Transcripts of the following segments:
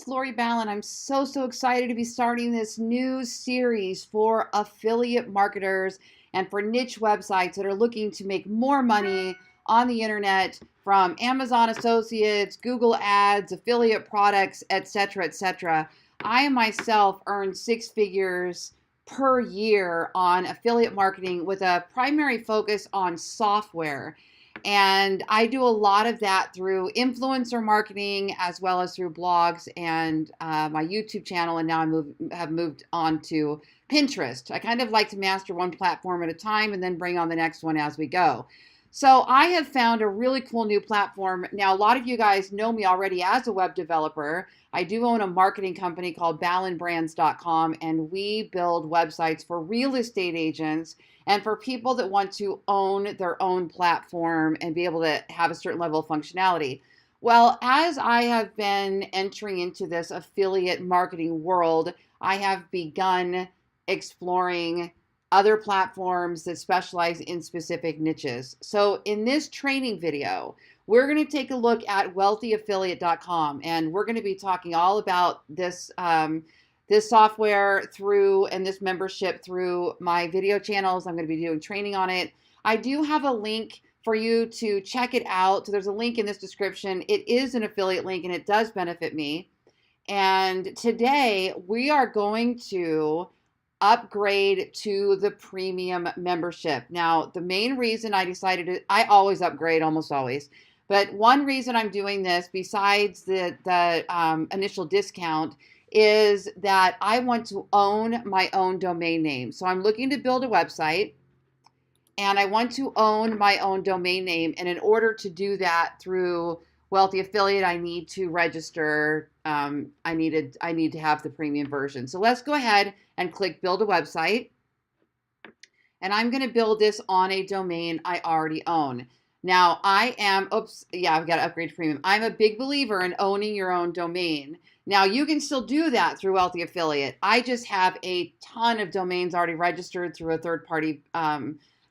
It's Lori Ballen. I'm so excited to be starting this new series for affiliate marketers and for niche websites that are looking to make more money on the internet from Amazon Associates, Google Ads, affiliate products, etc., etc. I myself earn six figures per year on affiliate marketing with a primary focus on software. And I do a lot of that through influencer marketing as well as through blogs and my YouTube channel. And now have moved on to Pinterest. I kind of like to master one platform at a time and then bring on the next one as we go. So I have found a really cool new platform. Now, a lot of you guys know me already as a web developer. I do own a marketing company called ballenbrands.com, and we build websites for real estate agents and for people that want to own their own platform and be able to have a certain level of functionality. Well, as I have been entering into this affiliate marketing world, I have begun exploring other platforms that specialize in specific niches. So in this training video, we're going to take a look at wealthyaffiliate.com, and we're going to be talking all about this this software through and this membership through my video channels. I'm going to be doing training on it. I do have a link for you to check it out. So there's a link in this description. It is an affiliate link and it does benefit me. And today we are going to upgrade to the premium membership. Now, the main reason I decided to, I always upgrade, almost always, but one reason I'm doing this besides the initial discount is that I want to own my own domain name. So I'm looking to build a website and I want to own my own domain name. And in order to do that through Wealthy Affiliate, I need to register. I need to have the premium version. So let's go ahead and click build a website. And I'm going to build this on a domain I already own. Now I've got to upgrade to premium. I'm a big believer in owning your own domain. Now you can still do that through Wealthy Affiliate. I just have a ton of domains already registered through a third-party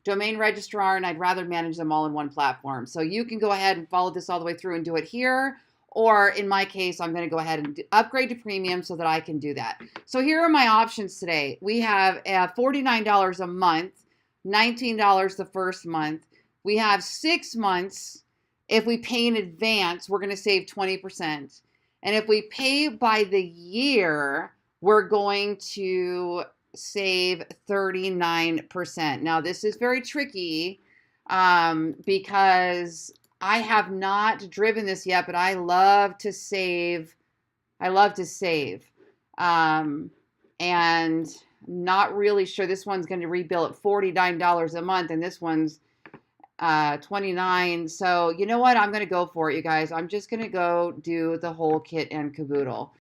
domain registrar, and I'd rather manage them all in one platform. So you can go ahead and follow this all the way through and do it here. Or in my case, I'm going to go ahead and upgrade to premium so that I can do that. So here are my options today. We have $49 a month, $19 the first month. We have 6 months. If we pay in advance, we're going to save 20%. And if we pay by the year, we're going to save 39%. Now, this is very tricky because I have not driven this yet, but I love to save. And not really sure. This one's going to rebill at $49 a month, and this one's $29. So you know what? I'm going to go for it, you guys. I'm just going to go do the whole kit and caboodle.